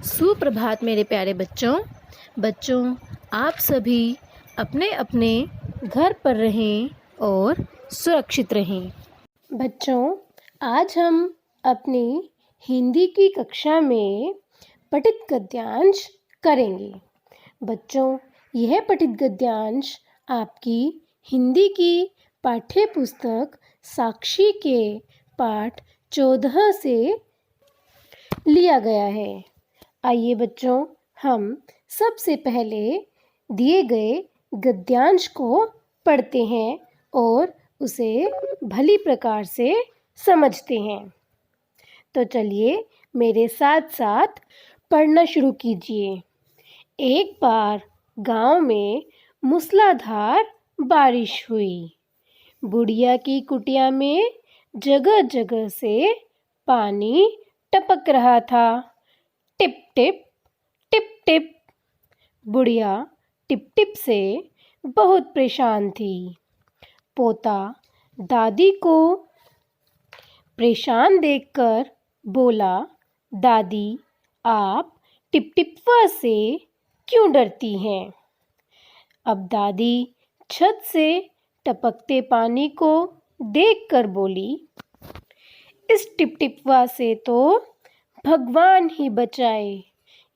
सुप्रभात मेरे प्यारे बच्चों आप सभी अपने अपने घर पर रहें और सुरक्षित रहें। बच्चों, आज हम अपनी हिंदी की कक्षा में पठित गद्यांश करेंगे। बच्चों, यह पठित गद्यांश आपकी हिंदी की पाठ्य पुस्तक साक्षी के पाठ 14 से लिया गया है। आइए बच्चों, हम सबसे पहले दिए गए गद्यांश को पढ़ते हैं और उसे भली प्रकार से समझते हैं। तो चलिए मेरे साथ साथ पढ़ना शुरू कीजिए। एक बार गांव में मूसलाधार बारिश हुई। बुढ़िया की कुटिया में जगह जगह से पानी टपक रहा था। Tip tip tip tip. बुढ़िया टिप टिप से बहुत परेशान थी। पोता दादी को परेशान देखकर बोला, दादी आप टिप टिपवा से क्यों डरती हैं? अब दादी छत से टपकते पानी को देखकर बोली, इस टिप टिपवा से तो भगवान ही बचाए।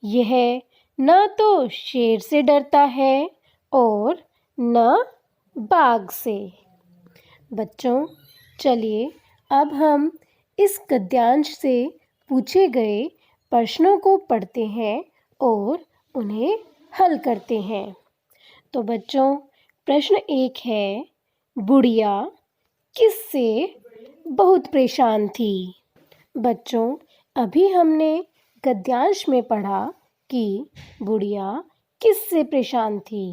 यह न तो शेर से डरता है और न बाघ से। बच्चों, चलिए अब हम इस गद्यांश से पूछे गए प्रश्नों को पढ़ते हैं और उन्हें हल करते हैं। तो बच्चों, प्रश्न 1 है, बुढ़िया किससे बहुत परेशान थी? बच्चों, अभी हमने गद्यांश में पढ़ा कि बुढ़िया किससे परेशान थी।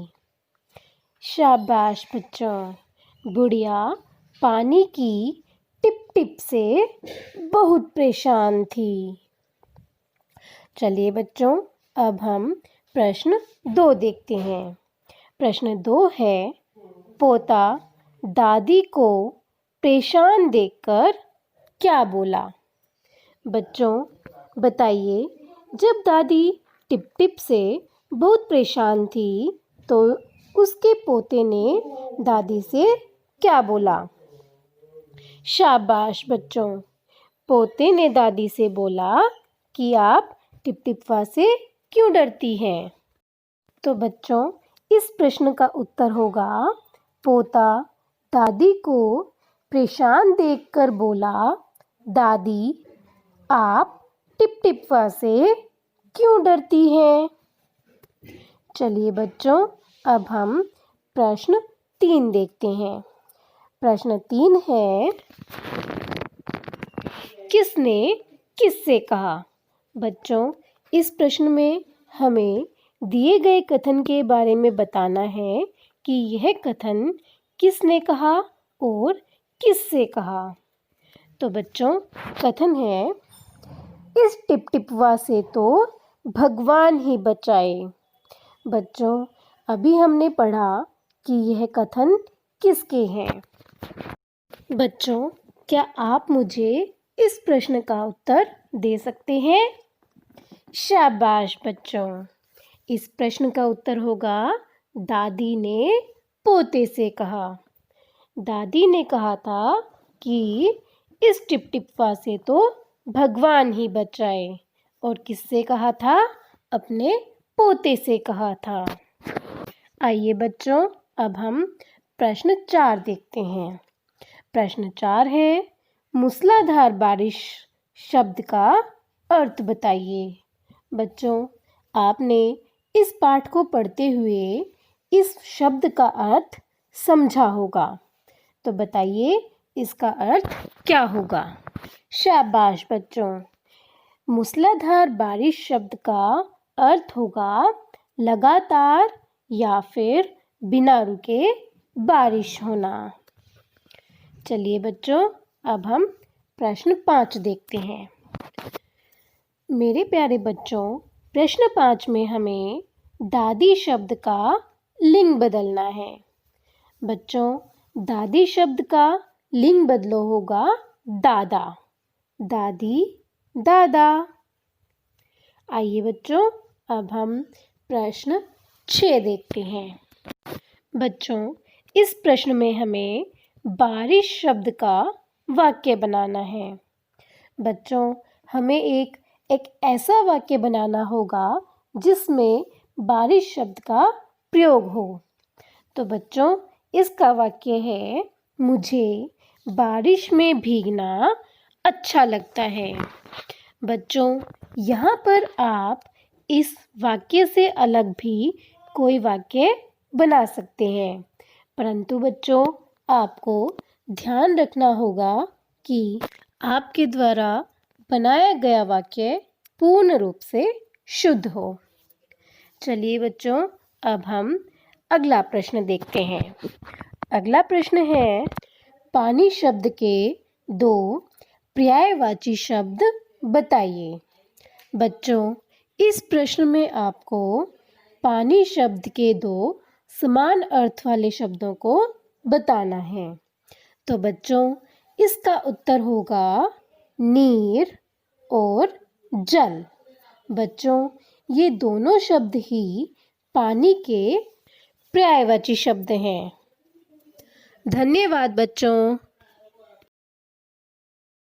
शाबाश बच्चों, बुढ़िया पानी की टिप टिप से बहुत परेशान थी। चलिए बच्चों, अब हम प्रश्न 2 देखते हैं। प्रश्न 2 है, पोता दादी को परेशान देखकर क्या बोला? बच्चों, बताइए, जब दादी टिप टिप से बहुत परेशान थी तो उसके पोते ने दादी से क्या बोला? शाबाश बच्चों, पोते ने दादी से बोला कि आप टिप टिपवा से क्यों डरती हैं? तो बच्चों, इस प्रश्न का उत्तर होगा, पोता दादी को परेशान देखकर बोला, दादी आप टिप टिपवा से क्यों डरती हैं? चलिए बच्चों, अब हम प्रश्न 3 देखते हैं। प्रश्न 3 है, किसने किससे कहा? बच्चों, इस प्रश्न में हमें दिए गए कथन के बारे में बताना है कि यह कथन किसने कहा और किससे कहा। तो बच्चों, कथन है, इस टिप टिपवा से तो भगवान ही बचाए। बच्चों, अभी हमने पढ़ा कि यह कथन किसके हैं। बच्चों, क्या आप मुझे इस प्रश्न का उत्तर दे सकते हैं? शाबाश बच्चों, इस प्रश्न का उत्तर होगा, दादी ने पोते से कहा। दादी ने कहा था कि इस टिप टिपवा से तो भगवान ही बचाए। और किससे कहा था? अपने पोते से कहा था। आइए बच्चों, अब हम प्रश्न 4 देखते हैं। प्रश्न 4 है, मूसलाधार बारिश शब्द का अर्थ बताइए। बच्चों, आपने इस पाठ को पढ़ते हुए इस शब्द का अर्थ समझा होगा। तो बताइए इसका अर्थ क्या होगा? शाबाश बच्चों, मूसलाधार बारिश शब्द का अर्थ होगा लगातार या फिर बिना रुके बारिश होना। चलिए बच्चों, अब हम प्रश्न 5 देखते हैं। मेरे प्यारे बच्चों, प्रश्न 5 में हमें दादी शब्द का लिंग बदलना है। बच्चों, दादी शब्द का लिंग बदलो होगा दादा। दादी दादा। आइए बच्चों, अब हम प्रश्न 6 देखते हैं। बच्चों, इस प्रश्न में हमें बारिश शब्द का वाक्य बनाना है। बच्चों, हमें एक ऐसा वाक्य बनाना होगा जिसमें बारिश शब्द का प्रयोग हो। तो बच्चों, इसका वाक्य है, मुझे बारिश में भीगना अच्छा लगता है। बच्चों, यहाँ पर आप इस वाक्य से अलग भी कोई वाक्य बना सकते हैं, परंतु बच्चों आपको ध्यान रखना होगा कि आपके द्वारा बनाया गया वाक्य पूर्ण रूप से शुद्ध हो। चलिए बच्चों, अब हम अगला प्रश्न देखते हैं। अगला प्रश्न है, पानी शब्द के 2 पर्यायवाची शब्द बताइए। बच्चों, इस प्रश्न में आपको पानी शब्द के 2 समान अर्थ वाले शब्दों को बताना है। तो बच्चों, इसका उत्तर होगा नीर और जल। बच्चों, ये दोनों शब्द ही पानी के पर्यायवाची शब्द हैं। धन्यवाद बच्चों।